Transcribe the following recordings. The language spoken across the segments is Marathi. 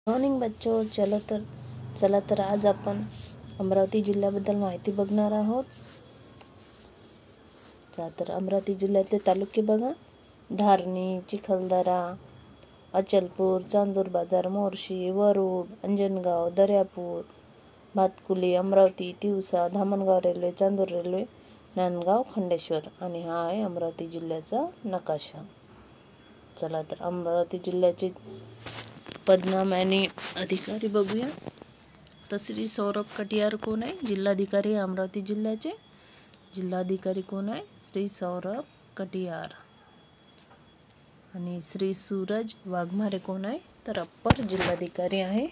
मॉर्निंग बच्चों, चला तर आज आपण अमरावती जिल्ह्याबद्दल माहिती बघणार आहोत. तर अमरावती जिल्ह्यातले तालुके बघा: धारणी, चिखलदरा, अचलपूर, चांदूर बाजार, मोर्शी, वरुड, अंजनगाव, दर्यापूर, भातकुली, अमरावती, तिवसा, धामणगाव रेल्वे, चांदूर रेल्वे, नांदगाव, खंडेश्वर. आणि हा आहे अमरावती जिल्ह्याचा नकाशा. चला तर अमरावती जिल्ह्याचे पदनाम आणि अधिकारी बघूया. तर श्री सौरभ कटियार कोण आहे? जिल्हाधिकारी अमरावती जिल्ह्याचे. जिल्हाधिकारी कोण आहे? श्री सौरभ कटियार. आणि श्री सूरज वाघमारे कोण आहे? तर अप्पर जिल्हाधिकारी आहे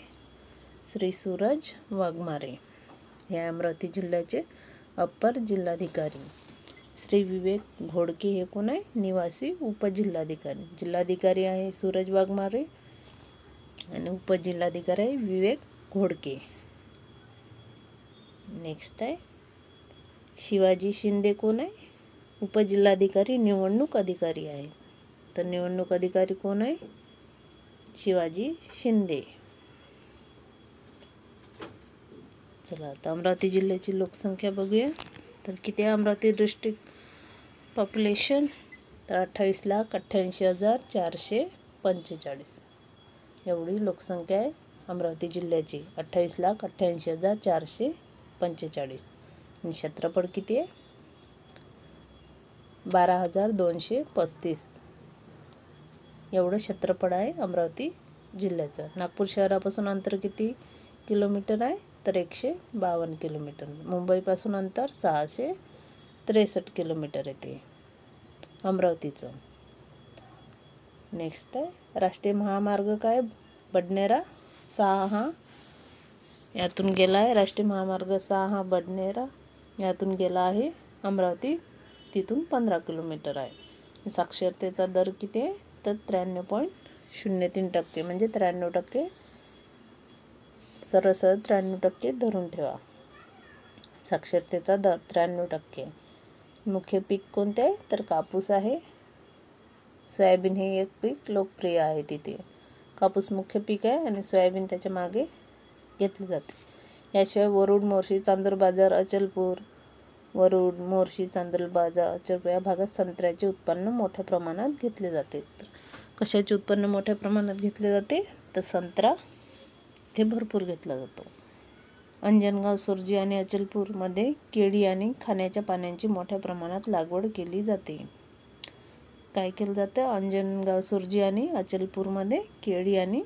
श्री सूरज वाघमारे. हे अमरावती जिल्ह्याचे अप्पर जिल्हाधिकारी. श्री विवेक घोडके हे कोण आहे? निवासी उपजिल्हाधिकारी. जिल्हाधिकारी आहे सूरज वाघमारे आणि उपजिल्हाधिकारी आहे विवेक घोडके. नेक्स्ट आहे शिवाजी शिंदे कोण आहे? उपजिल्हाधिकारी निवडणूक अधिकारी आहे. तर निवडणूक अधिकारी कोण आहे? शिवाजी शिंदे. चला आता अमरावती जिल्ह्याची लोकसंख्या बघूया. तर किती आहे अमरावती डिस्ट्रिक्ट पॉप्युलेशन? तर 28,88,445 एवढी लोकसंख्या आहे अमरावती जिल्ह्याची. 28,88,445. आणि क्षेत्रफळ किती आहे? 12,235 एवढं क्षेत्रफळ आहे अमरावती जिल्ह्याचं. नागपूर शहरापासून अंतर किती किलोमीटर आहे? तर 152 किलोमीटर. मुंबईपासून अंतर 663 किलोमीटर येते अमरावतीचं. नेक्स्ट आहे राष्ट्रीय महामार्ग काय? बडनेरा 6 हा यातून गेला आहे. राष्ट्रीय महामार्ग 6 हा बडनेरा यातून गेला आहे अमरावती. तिथून 15 किलोमीटर आहे. साक्षरतेचा दर किती आहे? तर 93.03%. म्हणजे 93%. सरळ 93% धरून ठेवा. साक्षरतेचा दर 93%. मुख्य पीक कोणते आहे? तर कापूस आहे. सोयाबीन हे एक पीक लोकप्रिय आहे तिथे. कापूस मुख्य पीक आहे आणि सोयाबीन त्याच्या मागे घेतले जाते. याशिवाय वरुड, मोर्शी, चांदूर बाजार, अचलपूर, वरुड, मोर्शी, चांदूर बाजार, अचलपूर या भागात संत्र्याचे उत्पन्न मोठ्या प्रमाणात घेतले जाते. कशाचे उत्पन्न मोठ्या प्रमाणात घेतले जाते? तर संत्रा इथे भरपूर घेतला जातो. अंजनगाव, सुरजी आणि अचलपूरमध्ये केळी आणि खाण्याच्या पाण्याची मोठ्या प्रमाणात लागवड केली जाते. काय केलं जातं? अंजनगाव, सुरजी आणि अचलपूरमध्ये केळी आणि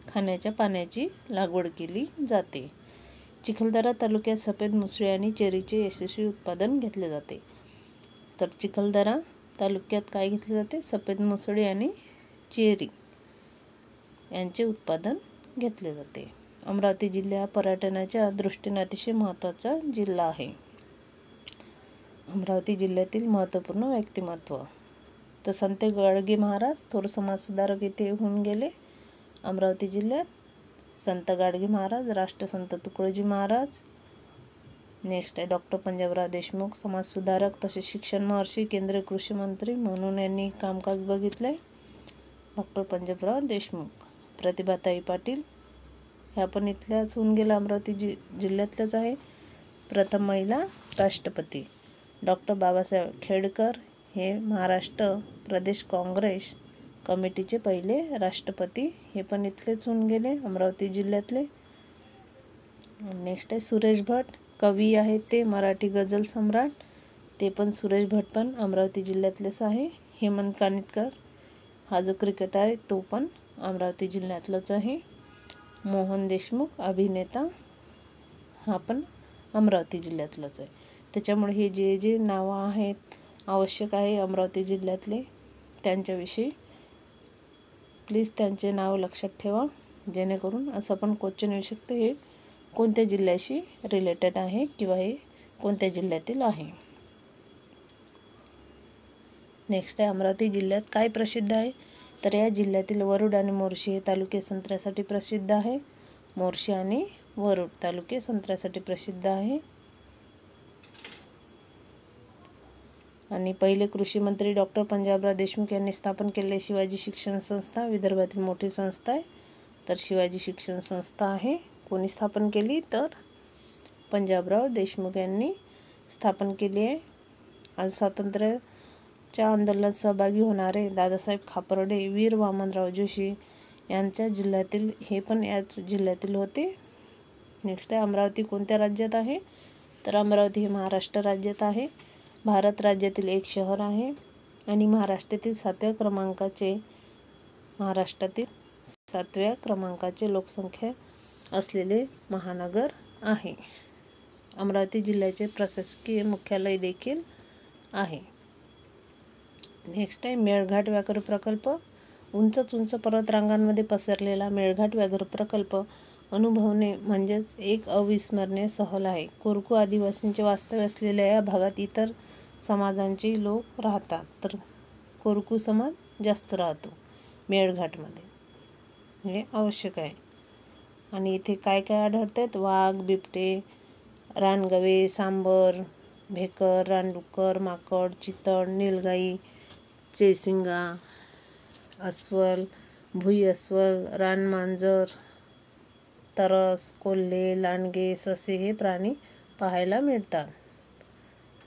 खाण्याच्या पाण्याची लागवड केली जाते. चिखलदरा तालुक्यात सफेद मुसळी आणि चेरीचे यशस्वी उत्पादन घेतले जाते. तर चिखलदरा तालुक्यात काय घेतले जाते? सफेद मुसळी आणि चेरी यांचे उत्पादन घेतले जाते. अमरावती जिल्हा हा पर्यटनाच्या दृष्टीने अतिशय महत्त्वाचा जिल्हा आहे. अमरावती जिल्ह्यातील महत्त्वपूर्ण व्यक्तिमत्व. तर संत गाडगे महाराज थोर समाजसुधारक येथे होऊन गेले अमरावती जिल्ह्यात. संत गाडगे महाराज, राष्ट्रसंत तुकडोजी महाराज. नेक्स्ट आहे डॉक्टर पंजाबराव देशमुख, समाजसुधारक तसेच शिक्षण महर्षी, केंद्रीय कृषी मंत्री म्हणून यांनी कामकाज बघितले. डॉक्टर पंजाबराव देशमुख. प्रतिभाताई पाटील ह्या पण इथल्याच होऊन गेल्या, अमरावती जिल्ह्यातल्याच आहे. प्रथम महिला राष्ट्रपती. डॉक्टर बाबासाहेब खेडकर हे महाराष्ट्र प्रदेश काँग्रेस कमिटीचे पहिले राष्ट्रपती. हे पण इथलेच होऊन गेले, अमरावती जिल्ह्यातले. नेक्स्ट आहे सुरेश भट, कवी आहेत ते, मराठी गझल सम्राट. ते पण सुरेश भट पण अमरावती जिल्ह्यातलेच आहे. हेमंत कानिटकर हा जो क्रिकेटर आहे तो पण अमरावती जिल्ह्यातलाच आहे. मोहन देशमुख अभिनेता हा पण अमरावती जिल्ह्यातलाच आहे. त्याच्यामुळे हे जे जे नावं आहेत आवश्यक आहे अमरावती जिल्ह्यातले, त्यांच्याविषयी प्लीज त्यांचे नाव लक्षात ठेवा, जेणेकरून असं पण क्वेश्चन येऊ शकतो हे कोणत्या जिल्ह्याशी रिलेटेड आहे किंवा हे कोणत्या जिल्ह्यातील आहे. नेक्स्ट आहे अमरावती जिल्ह्यात काय प्रसिद्ध आहे? तर या जिल्ह्यातील वरुड आणि मोर्शी हे तालुके संत्र्यासाठी प्रसिद्ध आहे. मोर्शी आणि वरुड तालुके संत्र्यासाठी प्रसिद्ध आहे. आणि पहिले कृषी मंत्री डॉक्टर पंजाबराव देशमुख यांनी स्थापन केलेली शिवाजी शिक्षण संस्था विदर्भातील मोठी संस्था आहे. तर शिवाजी शिक्षण संस्था आहे. कोणी स्थापन केली? तर पंजाबराव देशमुख यांनी स्थापन केली आहे. आज स्वातंत्र्याच्या आंदोलनात सहभागी होणारे दादासाहेब खापर्डे, वीर वामनराव जोशी यांच्या जिल्ह्यातील, हे पण याच जिल्ह्यातील होते. नेक्स्ट आहे, अमरावती कोणत्या राज्यात आहे? तर अमरावती हे महाराष्ट्र राज्यात आहे. भारत राज्यातील एक शहर आहे आणि महाराष्ट्रातील 7व्या क्रमांकाचे लोकसंख्या असलेले महानगर आहे. अमरावती जिल्ह्याचे प्रशासकीय मुख्यालय देखील आहे. नेक्स्ट आहे, मेळघाट व्याघ्र प्रकल्प. उंच पर्वतरांगांमध्ये पसरलेला मेळघाट व्याघ्र प्रकल्प अनुभवणे म्हणजेच एक अविस्मरणीय सहल आहे. कोरकू आदिवासींचे वास्तव्य असलेल्या या भागात इतर समाजांचे लोक राहतात, तर कोरकू समाज जास्त राहतो मेळघाटमध्ये, हे आवश्यक आहे. आणि इथे काय काय आढळतात? वाघ, बिबटे, रानगवे, सांबर, भेकर, रानडुक्कर, माकड, चितळ, नीलगाई, चेसिंगा, अस्वल, भुई अस्वल, रानमांजर, तरस, कोल्हे, लांडगे, ससे हे प्राणी पाहायला मिळतात.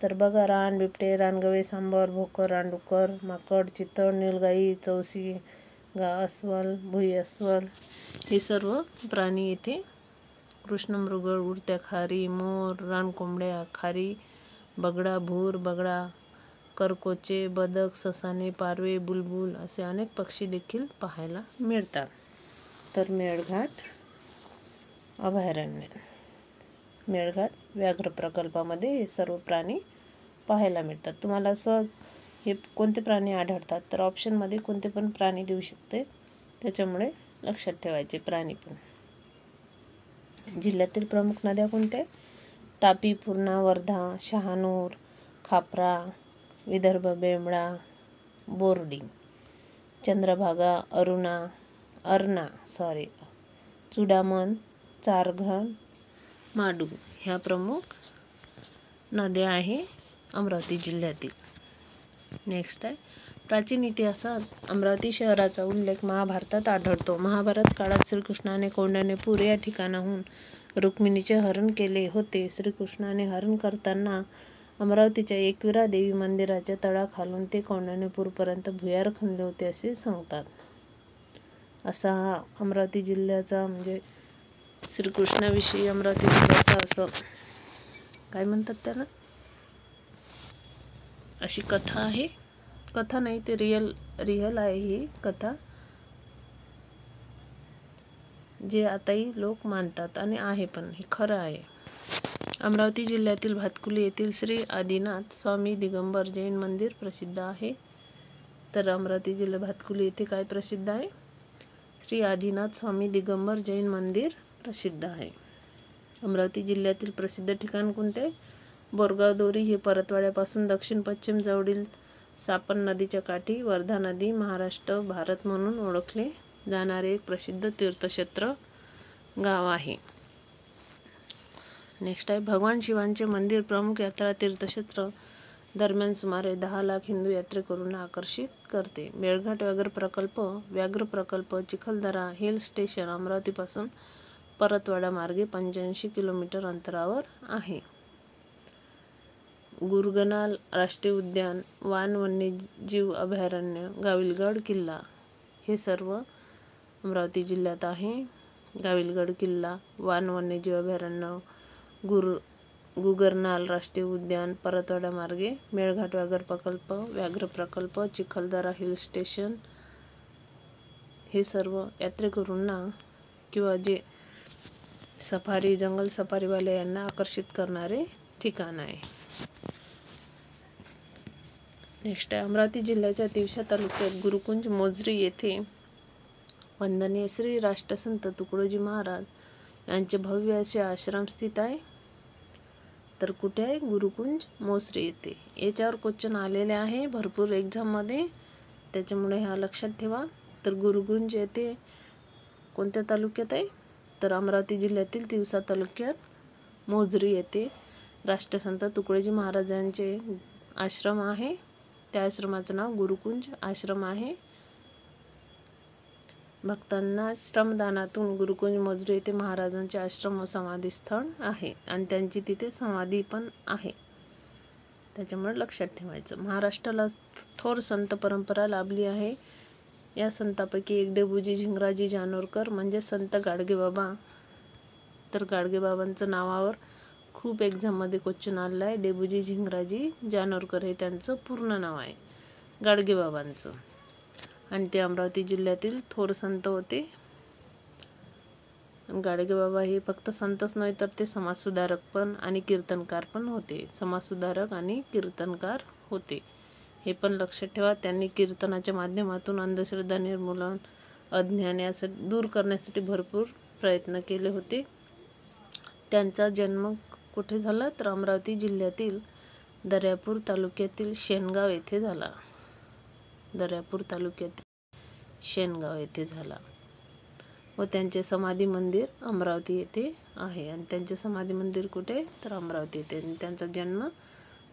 तर बघा, रान, बिबटे, रानगवे, सांबर, भोकर, रानडुक्कर, माकड, चितळ, नीलगाई, चौसिंगा, अस्वल, भुई अस्वल हे सर्व प्राणी येथे. कृष्णमृग, उडत्या खारी, मोर, रानकोंबड्या, खारी, बगळा, भूर, बगळा, करकोचे, बदक, ससाणे, पारवे, बुलबुल असे अनेक पक्षी देखील पाहायला मिळतात. तर मेळघाट अभयारण्य, मेळघाट व्याघ्र प्रकल्पामध्ये हे सर्व प्राणी पाहायला मिळतात. तुम्हाला सहज हे कोणते प्राणी आढळतात? तर ऑप्शनमध्ये कोणते पण प्राणी देऊ शकते, त्याच्यामुळे लक्षात ठेवायचे प्राणी पण. जिल्ह्यातील प्रमुख नद्या कोणत्या? तापी, पूर्णा, वर्धा, शहानूर, खापरा, विदर्भ, बेंबळा, बोर्डी, चंद्रभागा, अरणा, चुडामण, चारघण, माडू ह्या प्रमुख नद्या आहे अमरावती जिल्ह्यातील. नेक्स्ट आहे, प्राचीन इतिहासात अमरावती शहराचा उल्लेख महाभारतात आढळतो. महाभारत काळात श्रीकृष्णाने कौंडण्यपूर या ठिकाणाहून रुक्मिणीचे हरण केले होते. श्रीकृष्णाने हरण करताना अमरावतीच्या एकविरा देवी मंदिराच्या तळाखालून ते कौंडण्यपूरपर्यंत भुयार खणले होते असे सांगतात. असा हा अमरावती जिल्ह्याचा, म्हणजे श्रीकृष्णाविषयी अमरावती जिल्ह्याचा असं काय म्हणतात त्याला, अशी कथा आहे. कथा नाही, ते रिअल आहे ही कथा, जे आताही लोक मानतात आणि आहे पण हे खरं आहे. अमरावती जिल्ह्यातील भातकुली येथील श्री आदिनाथ स्वामी दिगंबर जैन मंदिर प्रसिद्ध आहे. तर अमरावती जिल्हा भातकुली येथे काय प्रसिद्ध आहे? श्री आदिनाथ स्वामी दिगंबर जैन मंदिर प्रसिद्ध आहे. अमरावती जिल्ह्यातील प्रसिद्ध ठिकाण कोणते? बोरगाव दोरी हे परतवाड्यापासून दक्षिण पश्चिम जवळील सापन नदीच्या काठी वर्धा नदी महाराष्ट्र भारत म्हणून ओळखले जाणारे एक प्रसिद्ध तीर्थक्षेत्र गाव आहे. नेक्स्ट आहे, भगवान शिवांचे मंदिर प्रमुख यात्रा तीर्थक्षेत्र दरम्यान सुमारे 10 लाख हिंदू यात्रेकरूंना आकर्षित करते. मेळघाट व्याघ्र प्रकल्प चिखलदरा हिल स्टेशन अमरावतीपासून परतवाडा मार्गे 85 किलोमीटर अंतरावर आहे. गुरगनाल राष्ट्रीय उद्यान, वान वन्यजीव अभयारण्य, गाविलगड किल्ला हे सर्व अमरावती जिल्ह्यात आहे. गाविलगड किल्ला, वान वन्यजीव अभयारण्य, गुगरनाल राष्ट्रीय उद्यान, परतवाडा मार्गे मेळघाट व्याघ्र प्रकल्प, चिखलदरा हिल स्टेशन हे सर्व यात्रेकरूंना किंवा जे जंगल सफारीवाले यांना आकर्षित करणारे ठिकाण आहे. नेक्स्ट आहे, अमरावती जिल्ह्याच्या तिवसा तालुक्यात गुरुकुंज मोझरी येथे वंदनीय श्री राष्ट्रसंत तुकडोजी महाराज यांचे भव्य असे आश्रम स्थित आहे. तर कुठे आहे? गुरुकुंज मोझरी येथे. याच्यावर क्वेश्चन आलेले आहे भरपूर एक्झाममध्ये, त्याच्यामुळे हा लक्षात ठेवा. तर गुरुकुंज येथे कोणत्या तालुक्यात आहे? तर अमरावती जिल्ह्यातील तिवसा तालुक्यात मोझरी येथे राष्ट्रसंत तुकडोजी महाराजांचे आश्रम आहे. त्या आश्रमाचं नाव गुरुकुंज आश्रम आहे. भक्तांना श्रमदानातून गुरुकुंज मजरी येथे महाराजांचे आश्रम व समाधी स्थळ आहे आणि त्यांची तिथे समाधी पण आहे, त्याच्यामुळे लक्षात ठेवायचं. महाराष्ट्राला थोर संत परंपरा लाभली आहे. या संतांपैकी एक डेबूजी झिंगराजी जानोरकर म्हणजे संत गाडगेबाबा. तर गाडगेबाबांचं नावावर खूप एक्झाममध्ये क्वेश्चन आलेला आहे. डेबूजी झिंगराजी जानोरकर हे त्यांचं पूर्ण नाव आहे गाडगेबाबांचं, आणि ते अमरावती जिल्ह्यातील थोर संत होते. गाडगेबाबा हे फक्त संतच नव्हे तर ते समाजसुधारक पण आणि कीर्तनकार पण होते. समाजसुधारक आणि कीर्तनकार होते, हे पण लक्षात ठेवा. त्यांनी कीर्तनाच्या माध्यमातून अंधश्रद्धा निर्मूलन, अज्ञान यासाठी दूर करण्यासाठी भरपूर प्रयत्न केले होते. त्यांचा जन्म कुठे झाला तर अमरावती जिल्ह्यातील दर्यापूर तालुक्यातील शेनगाव येथे झाला. दर्यापूर तालुक्यातील शेनगाव येथे झाला व त्यांचे समाधी मंदिर अमरावती येथे आहे. आणि त्यांचे समाधी मंदिर कुठे तर अमरावती येथे. आणि त्यांचा जन्म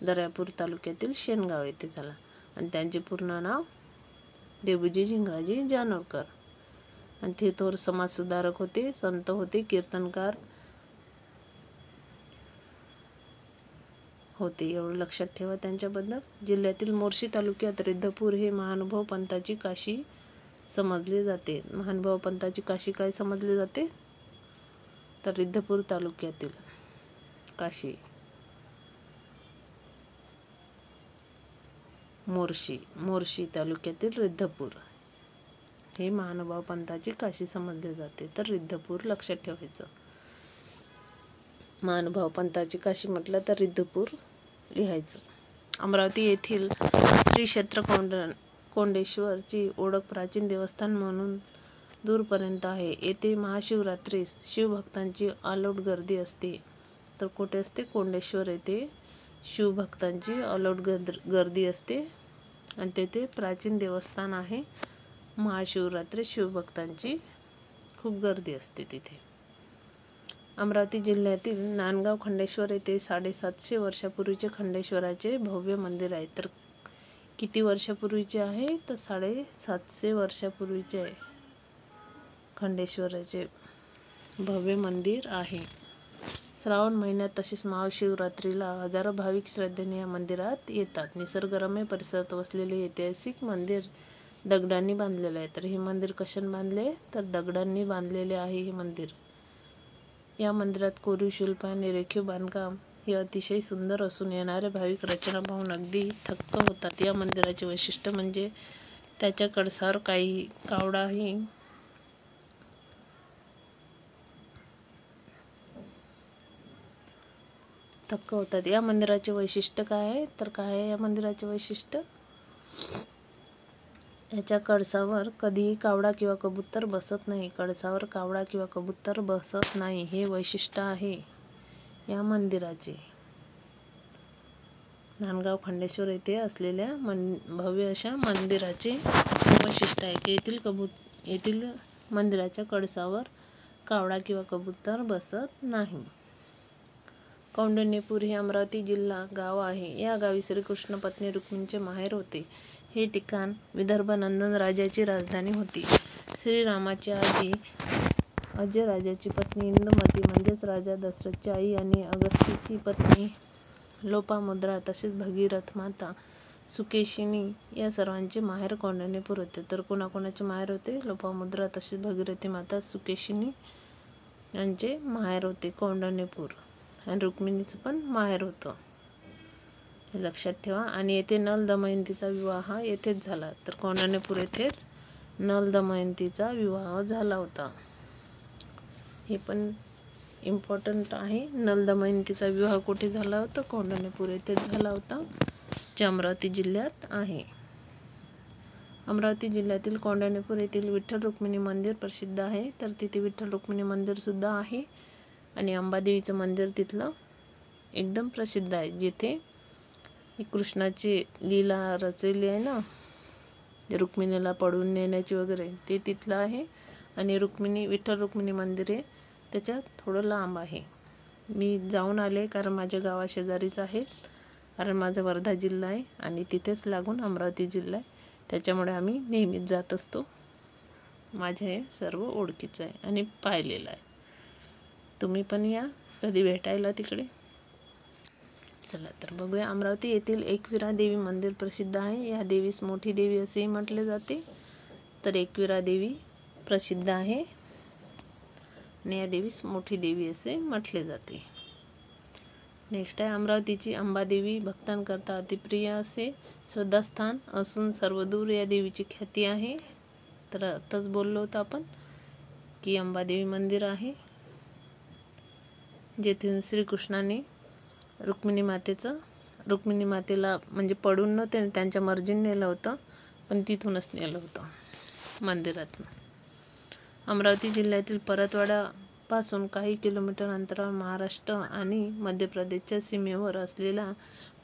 दर्यापूर तालुक्यातील शेनगाव येथे झाला. आणि त्यांचे पूर्ण नाव डेबूजी झिंगराजी जानोरकर. आणि ते थोर समाजसुधारक होते, संत होते, कीर्तनकार होते, एवढं लक्षात ठेवा त्यांच्याबद्दल. जिल्ह्यातील मोर्शी तालुक्यात रिद्धपूर हे महानुभाव पंथाची काशी समजले जाते. महानुभाव पंथाची काशी काय समजले जाते तर रिद्धपूर तालुक्यातील काशी मोर्शी तालुक्यातील रिद्धपूर हे महानुभाव पंथाची काशी समजले जाते. तर रिद्धपूर लक्षात ठेवायचं. महानुभाव पंथाची काशी म्हटलं तर रिद्धपूर लिहायचं. अमरावती येथील श्री क्षेत्र कोंडेश्वरची ओळख प्राचीन देवस्थान म्हणून दूरपर्यंत आहे. येथे महाशिवरात्रीस शिवभक्तांची अलोट गर्दी असते. तर कुठे असते? कोंडेश्वर येथे शिवभक्तांची अलोट गर्दी असते आणि तेथे प्राचीन देवस्थान आहे. महाशिवरात्री शिवभक्तांची खूप गर्दी असते तिथे. अमरावती जिल्ह्यातील नांदगाव खंडेश्वर येथे 750 वर्षापूर्वीचे खंडेश्वराचे भव्य मंदिर आहे. तर किती वर्षापूर्वीचे आहे तर 750 वर्षापूर्वीचे खंडेश्वराचे भव्य मंदिर आहे. श्रावण महिन्यात तसेच महाशिवरात्रीला हजारो भाविक श्रद्धेने या मंदिरात येतात. निसर्गरम्य परिसरात वसलेले ऐतिहासिक मंदिर दगडांनी बांधलेले आहे. तर हे मंदिर कशाने बांधले तर दगडांनी बांधलेले आहे हे मंदिर. या मंदिरात कोरीव शिल्प आणि रेखीव बांधकाम हे अतिशय सुंदर असून येणारे भाविक रचना पाहून अगदी थक्क होतात. या मंदिराचे वैशिष्ट्य म्हणजे त्याच्या कळसावर काही कावडाही थक्क होतात. या मंदिराचे वैशिष्ट्य काय आहे तर काय आहे या मंदिराचे वैशिष्ट्य? याच्या कळसावर कधीही कावडा किंवा कबूतर बसत नाही. कळसावर कावडा किंवा कबूतर बसत नाही हे वैशिष्ट्य आहे या मंदिराचे. नांदगाव खंडेश्वर येथे असलेल्या भव्य अशा मंदिराचे वैशिष्ट्य आहे. येथील मंदिराच्या कळसावर कावडा किंवा कबूतर बसत नाही. कौंडिण्यपूर हे अमरावती जिल्हा गाव आहे. या गावी श्रीकृष्ण पत्नी रुक्मिणीचे माहेर होते. हे ठिकाण विदर्भ नंदन राजाची राजधानी होती. श्रीरामाची आजी अजय राजाची पत्नी इंदुमती म्हणजेच राजा दशरथची आई आणि अगस्तीची पत्नी लोपामुद्रा तसेच भगीरथ माता सुकेशिनी या सर्वांचे माहेर कौंडिण्यपूर होते. तर कोणाकोणाचे माहेर होते? लोपामुद्रा तसेच भगीरथी माता सुकेशिनी यांचे माहेर होते कौंडिण्यपूर. आणि रुक्मिणीचं पण माहेर होतं, हे लक्षात ठेवा. आणि येथे नल दमयंतीचा विवाह येथेच झाला. तर कौंडिण्यपूर येथेच नल दमयंतीचा विवाह झाला होता, हे पण इम्पॉर्टंट आहे. नल दमयंतीचा विवाह कुठे झाला होता? कौंडिण्यपूर येथेच झाला होता, जे अमरावती जिल्ह्यात आहे. अमरावती जिल्ह्यातील कौंडिण्यपूर येथील विठ्ठल रुक्मिणी मंदिर प्रसिद्ध आहे. तर तिथे विठ्ठल रुक्मिणी मंदिर सुद्धा आहे. आणि अंबादेवीचं मंदिर तिथलं एकदम प्रसिद्ध आहे, जिथे कृष्णाची लीला रचली आहे ना, रुक्मिणीला पळवून नेण्याची वगैरे, ते तिथलं आहे. आणि विठ्ठल रुक्मिणी मंदिर आहे त्याच्यात थोडं लांब आहे. मी जाऊन आले कारण माझ्या गावाशेजारीच आहे. कारण माझा वर्धा जिल्हा आहे आणि तिथेच लागून अमरावती जिल्हा आहे, त्याच्यामुळे आम्ही नेहमीच जात असतो. माझ्या हे सर्व ओळखीचं आहे आणि पाहिलेलं आहे. तुम्ही पण या कधी भेटायला तिकडे. चला तर बघूया. अमरावती येथील एकविरा देवी मंदिर प्रसिद्ध आहे. या देवीस मोठी देवी असेही म्हटले जाते. तर एकविरा देवी प्रसिद्ध आहे आणि या देवीस मोठी देवी असे म्हटले जाते. नेक्स्ट आहे अमरावतीची अंबादेवी भक्तांकरता अतिप्रिय असे श्रद्धास्थान असून सर्वदूर या देवीची ख्याती आहे. तर आताच बोललो होतो आपण की अंबादेवी मंदिर आहे जेथून श्रीकृष्णाने रुक्मिणी मातेला म्हणजे पडून नव्हते, त्यांच्या मर्जीने नेलं होतं, पण तिथूनच नेलं होतं मंदिरातून. अमरावती जिल्ह्यातील परतवाडा पासून काही किलोमीटर अंतरावर महाराष्ट्र आणि मध्य प्रदेशच्या सीमेवर असलेला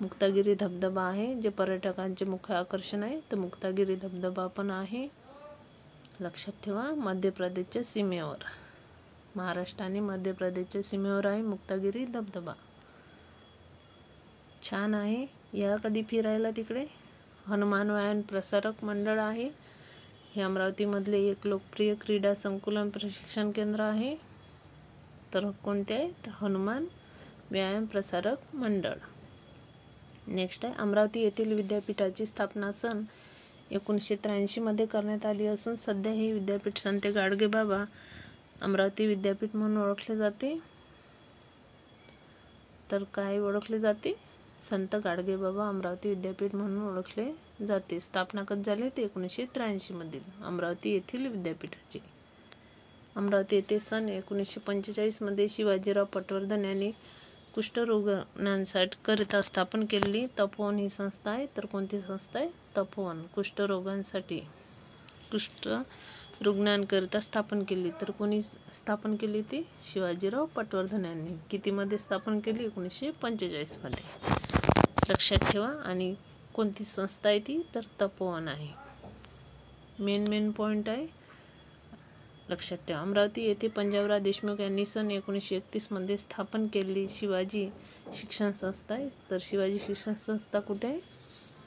मुक्तागिरी धबधबा आहे, जे पर्यटकांचे मुख्य आकर्षण आहे. तर मुक्तागिरी धबधबा पण आहे, लक्षात ठेवा. मध्य प्रदेशच्या सीमेवर, महाराष्ट्र आणि मध्य प्रदेशच्या सीमेवर आहे मुक्तागिरी धबधबा. छान आहे, या कधी फिरायला तिकडे. हनुमान व्यायाम प्रसारक मंडळ आहे. हे अमरावतीमधले एक लोकप्रिय क्रीडा संकुलन प्रशिक्षण केंद्र आहे. तर कोणते आहे? तर हनुमान व्यायाम प्रसारक मंडळ. नेक्स्ट आहे अमरावती येथील विद्यापीठाची स्थापना सन 1983 मध्ये करण्यात आली असून सध्या हे विद्यापीठ संत गाडगेबाबा अमरावती विद्यापीठ म्हणून ओळखले जाते. तर काय ओळखले जाते? संत गाडगेबाबा अमरावती विद्यापीठ म्हणून ओळखले जाते. स्थापना कधी झाली? ते 1983 मधील अमरावती येथील विद्यापीठाची. अमरावती येथे सन 1945 मध्ये शिवाजीराव पटवर्धन यांनी कुष्ठरोगांसाठी करिता स्थापन केलेली तपोवन ही संस्था आहे. तर कोणती संस्था आहे? तपोवन. कुष्ठरोगांसाठी, कुष्ठरुग्णांकरिता स्थापन केली. तर कोणी स्थापन केली होती? शिवाजीराव पटवर्धन यांनी. कितीमध्ये स्थापन केली? 1945 मध्ये. लक्षात ठेवा. आणि कोणती संस्था आहे ती? तर तपोवन आहे. मेन पॉईंट आहे, लक्षात ठेवा. अमरावती येथे पंजाबराव देशमुख यांनी सन 1931 मध्ये स्थापन केलेली शिवाजी शिक्षण संस्था आहे. तर शिवाजी शिक्षण संस्था कुठे आहे?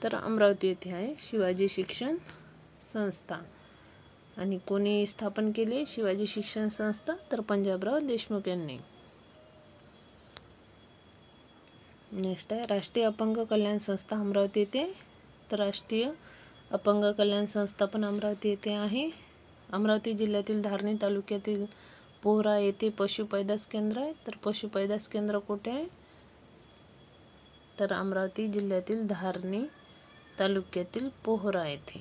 तर अमरावती येथे आहे शिवाजी शिक्षण संस्था. आणि कोणी स्थापन केली शिवाजी शिक्षण संस्था? तर पंजाबराव देशमुख यांनी. नेक्स्ट आहे राष्ट्रीय अपंग कल्याण संस्था अमरावती येथे. तर राष्ट्रीय अपंग कल्याण संस्था पण अमरावती येथे आहे. अमरावती जिल्ह्यातील धारणी तालुक्यातील पोहरा येथे पशु पैदास केंद्र आहे. तर पशु पैदास केंद्र कुठे आहे? तर अमरावती जिल्ह्यातील धारणी तालुक्यातील पोहरा येथे.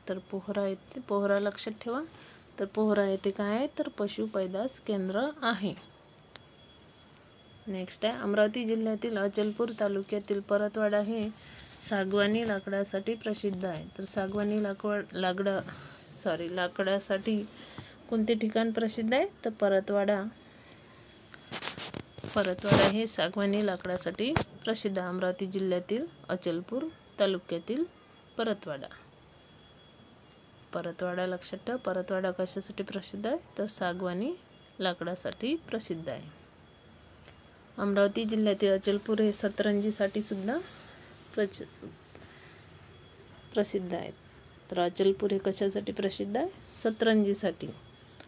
तर पोहरा लक्षात ठेवा. तर पोहरा येथे काय आहे? तर पशु पैदास केंद्र आहे. नेक्स्ट आहे अमरावती जिल्ह्यातील अचलपूर तालुक्यातील परतवाडा हे सागवानी लाकडासाठी प्रसिद्ध आहे. तर सागवानी लाकडासाठी कोणते ठिकाण प्रसिद्ध आहे? तर परतवाडा हे सागवानी लाकडासाठी प्रसिद्ध. अमरावती जिल्ह्यातील अचलपूर तालुक्यातील परतवाडा लक्षात ठेवा. परतवाडा कशासाठी प्रसिद्ध आहे? तर सागवानी लाकडासाठी प्रसिद्ध आहे. अमरावती जिल्ह्यातील अचलपूर हे सतरंजीसाठी सुद्धा प्रसिद्ध आहेत. तर अचलपूर हे कशासाठी प्रसिद्ध आहे? सतरंजीसाठी.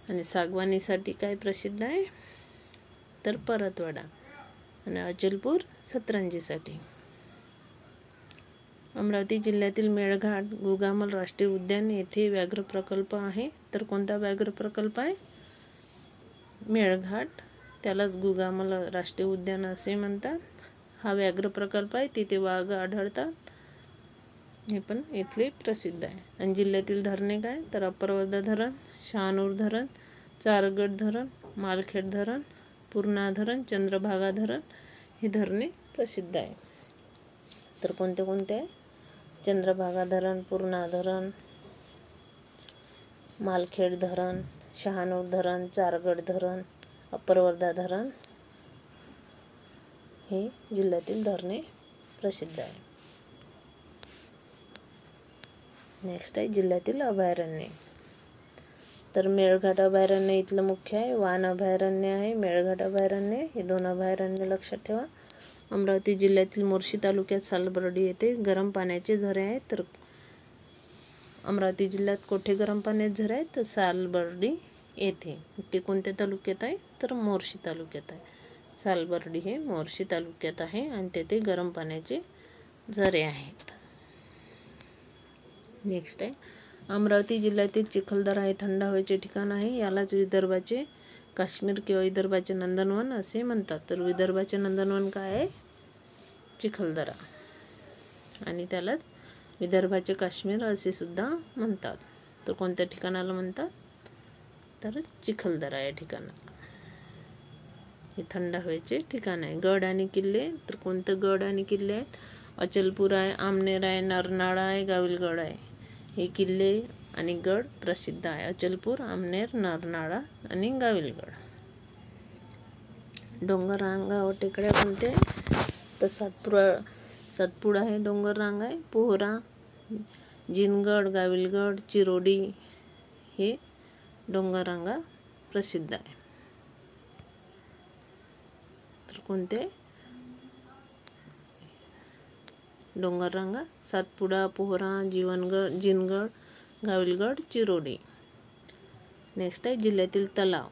आणि सागवानीसाठी काय प्रसिद्ध आहे? तर परतवाडा. आणि अचलपूर सतरंजीसाठी. अमरावती जिल्ह्यातील मेळघाट गुगामल राष्ट्रीय उद्यान येथे व्याघ्र प्रकल्प आहे. तर कोणता व्याघ्र प्रकल्प आहे? मेळघाट, त्यालाच गुगामल राष्ट्रीय उद्यान असे म्हणतात. हा व्याघ्र प्रकल्प आहे, तिथे वाघ आढळतात. हे पण इथले प्रसिद्ध आहे. आणि जिल्ह्यातील धरणे काय? तर अप्पर वर्धा धरण, शहानूर धरण, चारगड धरण, मालखेड धरण, पूर्णा धरण, चंद्रभागा धरण ही धरणे प्रसिद्ध आहे. तर कोणते आहे? चंद्रभागा धरण, पूर्णा धरण, मालखेड धरण, शहानूर धरण, चारगड धरण, अप्पर वर्धा धरण हे जिल्ह्यातील धरणे प्रसिद्ध आहे. नेक्स्ट आहे जिल्ह्यातील अभयारण्ये. तर मेळघाट अभयारण्य इथलं मुख्य आहे. वान अभयारण्य आहे, मेळघाट अभयारण्य. हे 2 अभयारण्य लक्षात ठेवा. अमरावती जिल्ह्यातील मोर्शी तालुक्यात सालबर्डी येथे गरम पाण्याचे झरे आहेत. तर अमरावती जिल्ह्यात कोठे गरम पाण्याचे झरे आहेत तर सालबर्डी येथे. ते कोणत्या तालुक्यात आहे तर मोर्शी तालुक्यात आहे. सालबर्डी हे मोर्शी तालुक्यात आहे आणि तेथे गरम पाण्याचे झरे आहेत. नेक्स्ट आहे अमरावती जिल्ह्यातील चिखलदरा हे थंड हवेचे ठिकाण आहे. यालाच विदर्भाचे काश्मीर किंवा विदर्भाचे नंदनवन असे म्हणतात. तर विदर्भाचे नंदनवन काय आहे चिखलदरा आणि त्यालाच विदर्भाचे काश्मीर असे सुद्धा म्हणतात. तर कोणत्या ठिकाणाला म्हणतात तर चिखलदरा या ठिकाणाला. हे थंड हवेचे ठिकाण आहे. गड आणि किल्ले तर कोणते गड आणि किल्ले आहेत अचलपूर आहे, आमनेर आहे, नरनाळा आहे, गाविलगड आहे. हे किल्ले आणि गड प्रसिद्ध आहे. अचलपूर, आमनेर, नरनाळा आणि गाविलगड. डोंगररांगा व टेकड्या कोणते तर सातपुडा हे डोंगर रांग आहे. पोहरा, जिनगड, गाविलगड, चिरोडी हे डोंगररांगा प्रसिद्ध आहे. तर कोणते डोंगररांगा सातपुडा, पोहरा, जिनगड, गाविलगड, चिरोडी. नेक्स्ट आहे जिल्ह्यातील तलाव.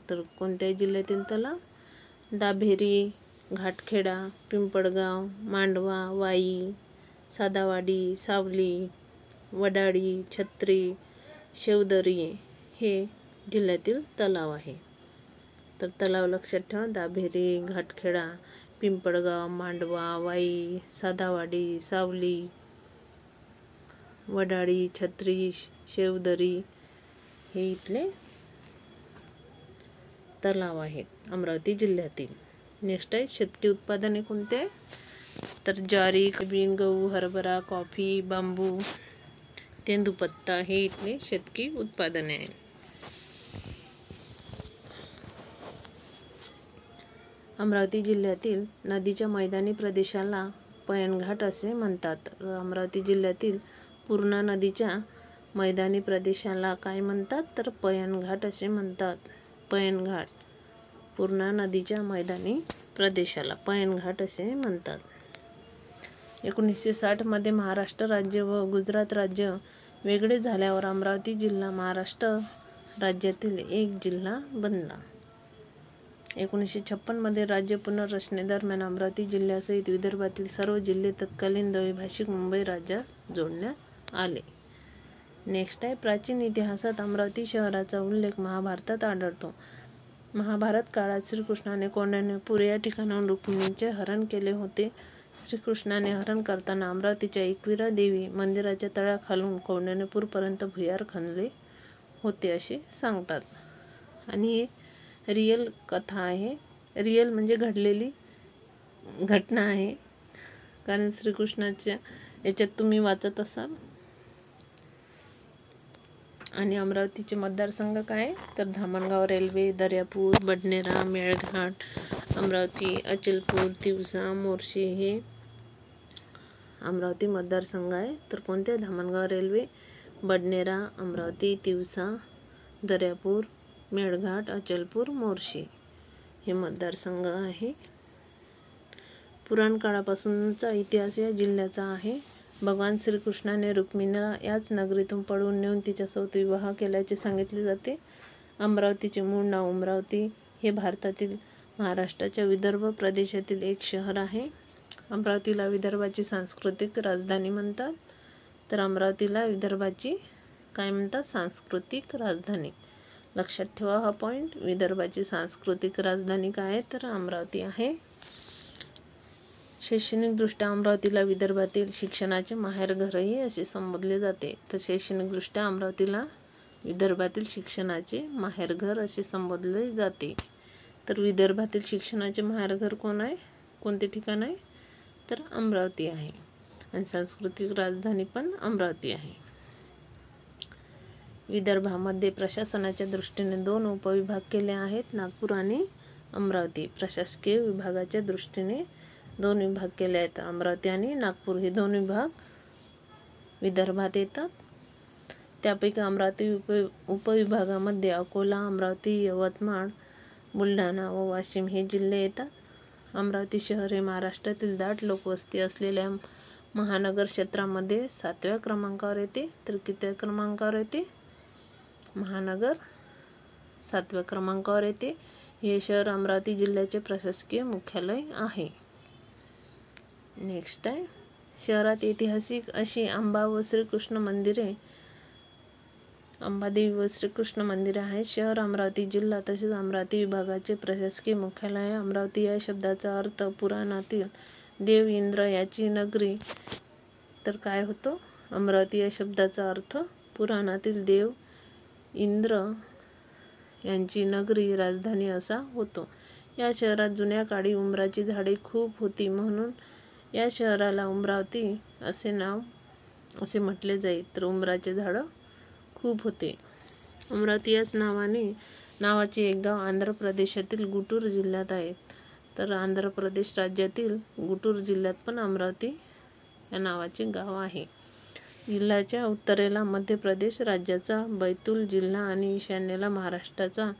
तर कोणत्या जिल्ह्यातील तलाव दाभेरी, घाटखेडा, पिंपळगाव, मांडवा, वाई, सादावाडी, सावली, वडाळी, छत्री, शेवदरी हे जिल्ह्यातील तलाव आहे. तर तलाव लक्षात ठेवा दाभेरी, घाटखेडा, पिंपळगाव, मांडवा, वाई, सादावाडी, सावली, वडाळी, छत्री, शेवदरी हे इथले तलाव आहेत अमरावती जिल्ह्यातील. नेक्स्ट आहे शेतकरी उत्पादने कोणते तर ज्वारी, सोयाबीन, गहू, हरभरा, कॉफी, बांबू, तेंदूपत्ता हे इथले शेतकरी उत्पादने आहेत. अमरावती जिल्ह्यातील नदीच्या मैदानी प्रदेशाला पयनघाट असे म्हणतात. अमरावती जिल्ह्यातील पूर्णा नदीच्या मैदानी प्रदेशाला काय म्हणतात तर पयनघाट असे म्हणतात. पयनघाट पूर्णा नदीच्या मैदानी प्रदेशाला पयनघाट असे म्हणतात. 1960 मध्ये महाराष्ट्र राज्य व गुजरात राज्य वेगळे झाल्यावर अमरावती जिल्हा महाराष्ट्र राज्यातील एक जिल्हा बनला. 1956 मध्ये राज्य पुनर्रचनेदरम्यान अमरावती जिल्ह्यासहित विदर्भातील सर्व जिल्हे तत्कालीन द्वैभाषिक मुंबई राज्यात जोडण्यात आले. नेक्स्ट आहे प्राचीन इतिहासात अमरावती शहराचा उल्लेख महाभारतात आढळतो. महाभारत काळात श्रीकृष्णाने कौंडण्यपूर या ठिकाणाहून रुक्मिणीचे हरण केले होते. श्रीकृष्णाने हरण करताना अमरावतीच्या एकविरा देवी मंदिराच्या तळ्याखालून कौंडण्यपूरपर्यंत भुयार खणले होते असे सांगतात. आणि हे रिअल कथा आहे. रिअल म्हणजे घडलेली घटना आहे, कारण श्रीकृष्णाच्या याच्यात तुम्ही वाचत असाल. आणि अमरावतीचे मतदारसंघ काय तर धामणगाव रेल्वे, दर्यापूर, बडनेरा, मेळघाट, अमरावती, अचलपूर, तिवसा, मोर्शी हे अमरावती मतदारसंघ आहे. तर कोणते धामणगाव रेल्वे, बडनेरा, अमरावती, तिवसा, दर्यापूर, मेळघाट, अचलपूर, मोर्शी हे मतदारसंघ आहे. पुराण काळापासूनचा इतिहास या जिल्ह्याचा आहे. भगवान श्रीकृष्णाने रुक्मिणीला याच नगरीतून पळवून नेऊन तिच्यासोबत विवाह केल्याचे सांगितले जाते. अमरावतीचे मूळ नाव अमरावती हे भारतातील महाराष्ट्राच्या विदर्भ प्रदेशातील एक शहर आहे. अमरावतीला विदर्भाची सांस्कृतिक राजधानी म्हणतात. तर अमरावतीला विदर्भाची काय म्हणतात सांस्कृतिक राजधानी. लक्षात ठेवा हा पॉईंट. विदर्भाची सांस्कृतिक राजधानी काय आहे तर अमरावती आहे. शैक्षणिकदृष्ट्या अमरावतीला विदर्भातील शिक्षणाचे माहेरघरही असे संबोधले जाते. तर शैक्षणिकदृष्ट्या अमरावतीला विदर्भातील शिक्षणाचे माहेरघर असे संबोधले जाते. तर विदर्भातील शिक्षणाचे माहेरघर कोण आहे, कोणते ठिकाण आहे तर अमरावती आहे. आणि सांस्कृतिक राजधानी पण अमरावती आहे. विदर्भामध्ये प्रशासनाच्या दृष्टीने 2 उपविभाग केले आहेत, नागपूर आणि अमरावती. प्रशासकीय विभागाच्या दृष्टीने 2 विभाग केले आहेत, अमरावती आणि नागपूर. हे 2 विभाग विदर्भात येतात. त्यापैकी अमरावती उपविभागामध्ये अकोला, अमरावती, यवतमाळ, बुलढाणा व वाशिम हे जिल्हे येतात. अमरावती शहर हे महाराष्ट्रातील दाट लोकवस्ती असलेल्या महानगर क्षेत्रामध्ये 7व्या क्रमांकावर येते. तर कितव्या क्रमांकावर येते? महानगर 7व्या क्रमांकावर येते. हे शहर अमरावती जिल्ह्याचे प्रशासकीय मुख्यालय आहे. नेक्स्ट आहे, शहरात ऐतिहासिक अशी अंबादेवी व श्रीकृष्ण मंदिरे आहेत. शहर अमरावती जिल्हा तसेच अमरावती विभागाचे प्रशासकीय मुख्यालय आहे. अमरावती या शब्दाचा अर्थ पुराणातील देव इंद्र याची नगरी. तर काय होतो? अमरावती या शब्दाचा अर्थ पुराणातील देव इंद्र यांची नगरी, राजधानी असा होतो. या शहरात जुन्या काळी उंबराची झाडे खूप होती, म्हणून या शहराला उमरावती असे म्हटले जाई. तर उंबराचे झाडं खूप होते. अमरावती याच नावाचे एक गाव आंध्र प्रदेशातील गुंटूर जिल्ह्यात आहे. तर आंध्र प्रदेश राज्यातील गुंटूर जिल्ह्यात पण अमरावती या नावाचे गाव आहे. जिल्ह्याच्या उत्तरेला मध्य प्रदेश राज्याचा बैतूल जिल्हा आणि ईशान्येला महाराष्ट्राचा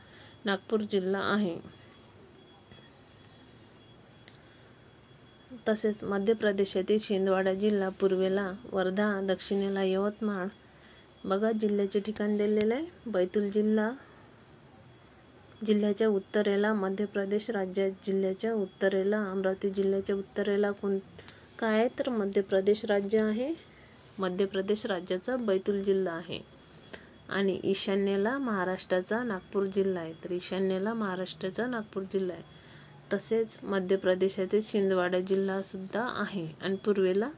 नागपूर जिल्हा आहे. तसेच मध्य प्रदेशातील छिंदवाडा जिल्हा, पूर्वेला वर्धा, दक्षिणेला यवतमाळ. बघा जिल्ह्याचे ठिकाण दिलेले आहे. बैतूल जिल्हा जिल्ह्याच्या उत्तरेला मध्य प्रदेश राज्यात, जिल्ह्याच्या उत्तरेला अमरावती जिल्ह्याच्या उत्तरेला काय आहे? तर मध्य प्रदेश राज्य आहे. मध्य प्रदेश राज्याचा बैतूल जिल्हा आहे. आणि ईशान्येला महाराष्ट्राचा नागपूर जिल्हा आहे. तर ईशान्येला महाराष्ट्राचा नागपूर जिल्हा आहे. तसेच मध्य प्रदेशातील छिंदवाडा जिल्हा सुद्धा आहे. आणि पूर्वेला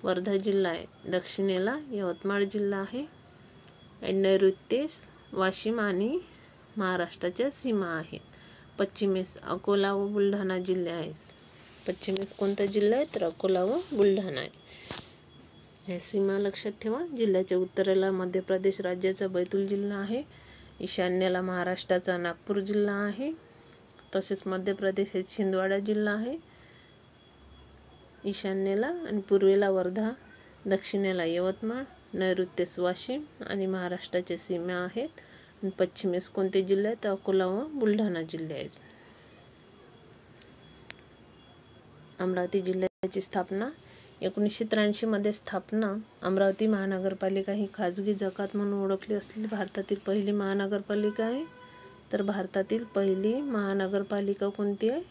वर्धा जिल्हा आहे. दक्षिणेला यवतमाळ जिल्हा आहे. नैऋत्येस वाशिम आणि महाराष्ट्राच्या सीमा आहेत. पश्चिमेस अकोला व बुलढाणा जिल्हे आहेत. पश्चिमेस कोणता जिल्हा आहे? तर अकोला व बुलढाणा आहे. हे सीमा लक्षात ठेवा. जिल्ह्याच्या उत्तरेला मध्य प्रदेश राज्याचा बैतूल जिल्हा आहे. ईशान्येला महाराष्ट्राचा नागपूर जिल्हा आहे. तसेच मध्य प्रदेशात छिंदवाडा जिल्हा आहे. ईशान्येला आणि पूर्वेला वर्धा, दक्षिणेला यवतमाळ, नैऋत्येस वाशिम आणि महाराष्ट्राच्या सीमा आहेत. आणि पश्चिमेस कोणते जिल्हे आहेत? अकोला व बुलढाणा जिल्हे आहेत. अमरावती जिल्ह्याची स्थापना 1983 मध्ये स्थापना. अमरावती महानगरपालिका ही खाजगी जकात म्हणून ओळखली असलेली भारतातील पहिली महानगरपालिका आहे. तर भारतातील पहिली महानगरपालिका कोणती आहे?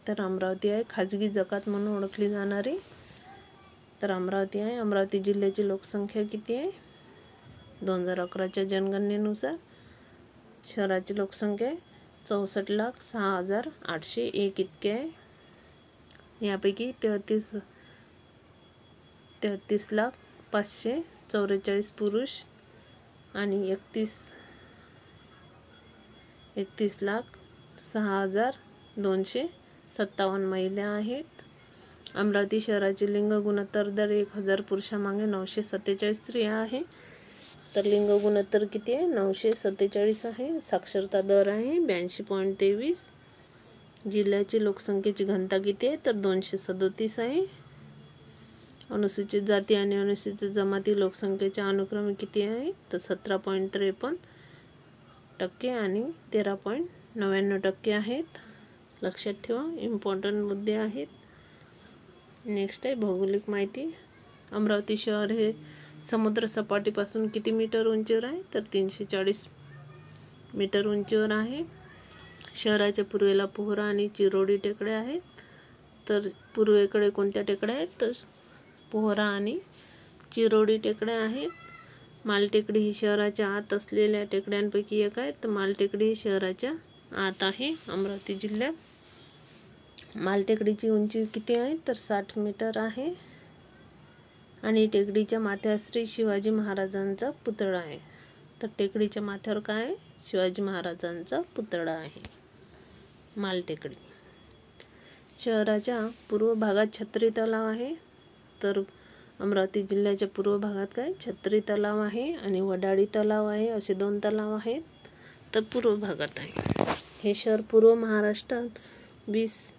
तर अमरावती आहे. खाजगी जकात म्हणून ओळखली जाणारी तर अमरावती आहे. अमरावती जिल्ह्याची लोकसंख्या किती आहे? 2011च्या जनगणनेनुसार शहराची लोकसंख्या 64,06,801 इतके आहे. यापैकी 33,544 पुरुष आणि 31,06,257 महिला आहेत. अमरावती शहराचे लिंग गुणोत्तर दर 1000 पुरुषामागे 947 स्त्रिया आहे. तर लिंग गुणोत्तर किती आहे? 947 आहे. साक्षरता दर आहे 82.23. जिल्ह्याची लोकसंख्येची घनता किती आहे? तर 237 आहे. अनुसूचित जाती आणि अनुसूचित जमाती लोकसंख्येच्या अनुक्रमे किती आहे? तर 17.53% आणि 13.99% आहेत. लक्षात ठेवा, इम्पॉर्टंट मुद्दे आहेत. नेक्स्ट आहे भौगोलिक माहिती. अमरावती शहर हे समुद्र सपाटीपासून किती मीटर उंचीवर आहे? तर 340 मीटर उंचीवर आहे. शहराच्या पूर्वेला पोहरा आणि चिरोडी टेकड्या आहेत. तर पूर्वेकडे कोणत्या टेकड्या आहेत? तर पोहरा आणि चिरोडी टेकड्या आहेत. मालटेकडी ही शहराच्या आत असलेल्या टेकड्यांपैकी एक आहे. तर मालटेकडी ही शहराच्या आत आहे अमरावती जिल्ह्यात. मालटेकडीची उंची किती आहे? तर 60 मीटर आहे. आणि टेकडीच्या माथ्यावर श्री शिवाजी महाराजांचा पुतळा आहे. तर टेकडीच्या माथ्यावर काय आहे? शिवाजी महाराजांचा पुतळा आहे. मालटेकडी. शहराच्या पूर्व भागात छत्री तलाव आहे. तर अमरावती जिल्ह्याच्या पूर्व भागात काय? छत्री तलाव आहे आणि वडाळी तलाव आहे. असे 2 तलाव आहेत. तर पूर्व भागात आहे. हे शहर पूर्व महाराष्ट्रात 20°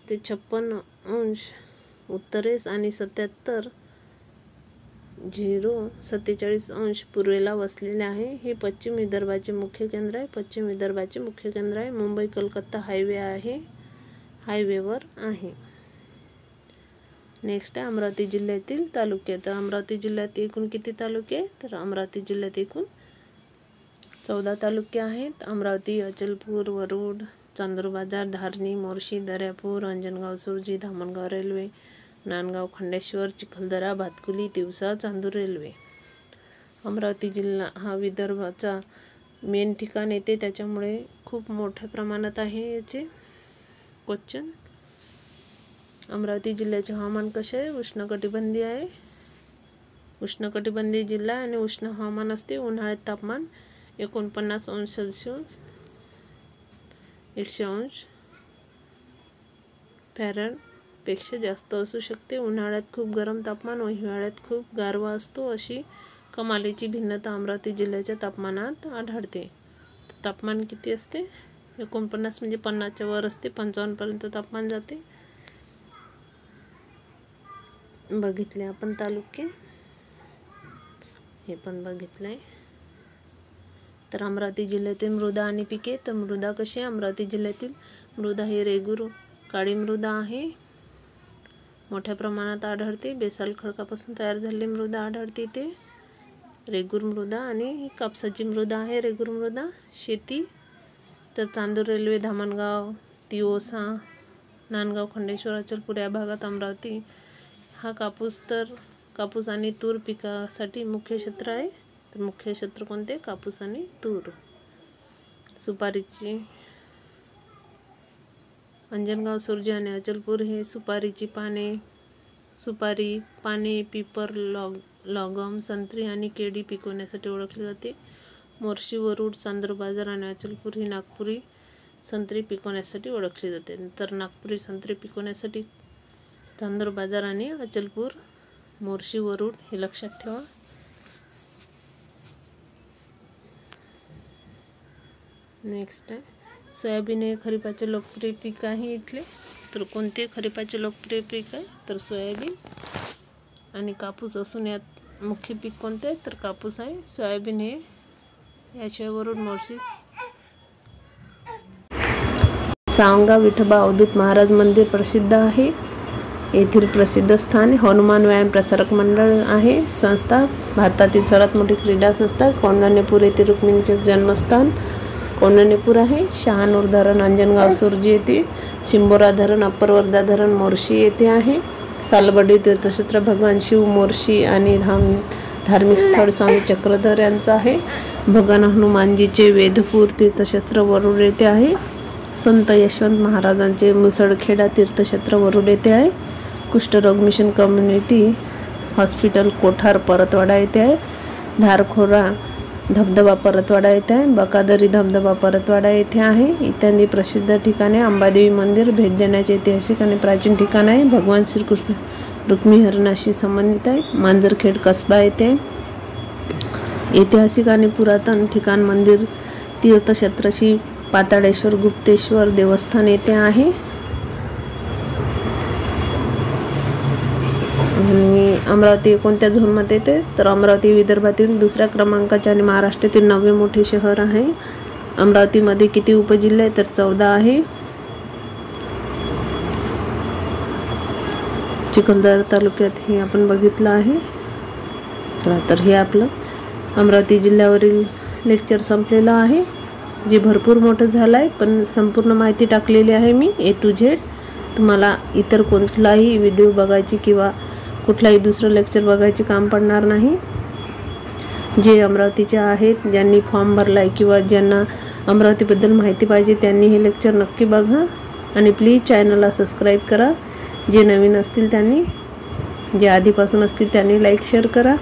ते 56° उत्तरेस आणि 47° पूर्वेला वसलेले आहे. हे पश्चिम विदर्भाचे मुख्य केंद्र आहे. मुंबई कलकत्ता हायवे आहे. हायवेवर आहे. नेक्स्ट आहे अमरावती जिल्ह्यातील तालुके. तर अमरावती जिल्ह्यात एकूण किती तालुके? तर अमरावती जिल्ह्यात एकूण 14 तालुके आहेत. अमरावती, अचलपूर, वरुड, चांदूरबाजार, धारणी, मोर्शी, दर्यापूर, अंजनगाव, सुरजी, धामणगाव रेल्वे, नांदगाव, खंडेश्वर, चिखलदरा, भातकुली, तिवसा, चांदूर रेल्वे. अमरावती जिल्हा हा विदर्भाचा मेन ठिकाण येते, त्याच्यामुळे खूप मोठ्या प्रमाणात आहे याचे क्वेश्चन. अमरावती जिल्ह्याचे हवामान कसे आहे? उष्णकटिबंधीय आहे. उष्णकटिबंधीय जिल्हा आणि उष्ण हवामान असते. उन्हाळ्यात तापमान 49 अंश सेल्सिअस 100 अंश फॅरनपेक्षा जास्त असू शकते. उन्हाळ्यात खूप गरम तापमान व हिवाळ्यात खूप गारवा असतो. अशी कमालीची भिन्नता अमरावती जिल्ह्याच्या तापमानात आढळते. तापमान किती असते? 49 म्हणजे 50च्या वर असते. 55 पर्यंत तापमान जाते. बघितले आपण तालुके, हे पण बघितलंय. तर अमरावती जिल्ह्यातील मृदा आणि पिके. तर मृदा कशी आहे? अमरावती जिल्ह्यातील मृदा ही रेगूर काळी मृदा आहे, मोठ्या प्रमाणात आढळते. बेसाल्ट खडकापासून तयार झालेली मृदा आढळते इथे, रेगूर मृदा. आणि कापसाची मृदा आहे रेगूर मृदा. शेती तर चांदूर रेल्वे, धामणगाव, तिवसा, नांदगाव, खंडेश्वर, अचलपूर या भागात अमरावती हा कापूस आणि तूर पिकासाठी मुख्य क्षेत्र आहे. तर मुख्य क्षेत्र कोणते? कापूस आणि तूर. सुपारीची अंजनगाव, सुरजी आणि अचलपूर हे सुपारी, पाने, पिपर, लॉगम, संत्री आणि केळी पिकवण्यासाठी ओळखले जाते. मोर्शी, वरुड, चांदूरबाजार आणि अचलपूर ही नागपुरी संत्री पिकवण्यासाठी ओळखली जाते. तर नागपुरी संत्री पिकवण्यासाठी चांदूरबाजार आणि अचलपूर, मोर्शी, वरुड हे लक्षात ठेवा. नेक्स्ट आहे सोयाबीन हे खरीपाचे लोकप्रिय पीक आहे इथले. तर कोणते खरीपाचे लोकप्रिय पीक आहे? तर सोयाबीन आणि कापूस असून यात मुख्य पीक कोणते आहे? तर कापूस आहे. सोयाबीन हे याशिवाय वरुड, मोर्शी, सावंगाव विठोबा अवधूत महाराज मंदिर प्रसिद्ध आहे. येथील प्रसिद्ध स्थान हनुमान व्यायाम प्रसारक मंडळ आहे संस्था. भारतातील सर्वात मोठी क्रीडा संस्था. कौंडण्यपूर येथे रुक्मिणीचे जन्मस्थान कौंडण्यपूर आहे. शहानूर धरण अंजनगाव, सुरजी येथे. चिंबोरा धरण, अप्पर वर्धा धरण मोर्शी येथे आहे. सालबर्डी तीर्थक्षेत्र भगवान शिव, मोर्शी आणि धार्मिक स्थळ स्वामी चक्रधर यांचं आहे. भगवान हनुमानजीचे वेदपूर तीर्थक्षेत्र वरुड येथे आहे. संत यशवंत महाराजांचे मुसळखेडा तीर्थक्षेत्र वरुड येथे आहे. कुष्ठरोग मिशन कम्युनिटी हॉस्पिटल कोठार परतवाडा येथे आहे. धारखोरा धबधबा परतवाडा येथे आहे. बकादरी धबधबा परतवाडा येथे आहे. इत्यादी प्रसिद्ध ठिकाणे. अंबादेवी मंदिर भेट देण्याचे ऐतिहासिक आणि प्राचीन ठिकाण आहे. भगवान श्रीकृष्ण रुक्मिणी हरणाशी संबंधित आहे. मांजरखेड कसबा येथे ऐतिहासिक आणि पुरातन ठिकाण. मंदिर तीर्थक्षेत्र श्री पाताळेश्वर गुप्तेश्वर देवस्थान येथे आहे. आणि अमरावती कोणत्या झोनमध्ये येते? तर अमरावती विदर्भातील दुसऱ्या क्रमांकाचे आणि महाराष्ट्रातील 9वे मोठे शहर आहे. अमरावतीमध्ये किती उपजिल्हे आहेत? तर 14 आहे. चिखलदरा तालुक्यात हे आपण बघितलं आहे. चला तर हे आपलं अमरावती जिल्ह्यावरील लेक्चर संपलेलं आहे, जे भरपूर मोठं झालं आहे. पण संपूर्ण माहिती टाकलेली आहे मी A to Z. तुम्हाला इतर कोणताही व्हिडिओ बघायची किंवा कुठलाही दुसरं लेक्चर बघायचे काम पडणार नाही. जे अमरावतीचे आहेत, ज्यांनी फॉर्म भरला आहे किंवा ज्यांना अमरावतीबद्दल माहिती पाहिजे त्यांनी हे लेक्चर नक्की बघा. आणि प्लीज चॅनलला सबस्क्राईब करा. जे नवीन असतील त्यांनी, जे आधीपासून असतील त्यांनी लाईक शेअर करा.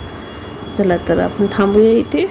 चला तर आपण थांबूया इथे.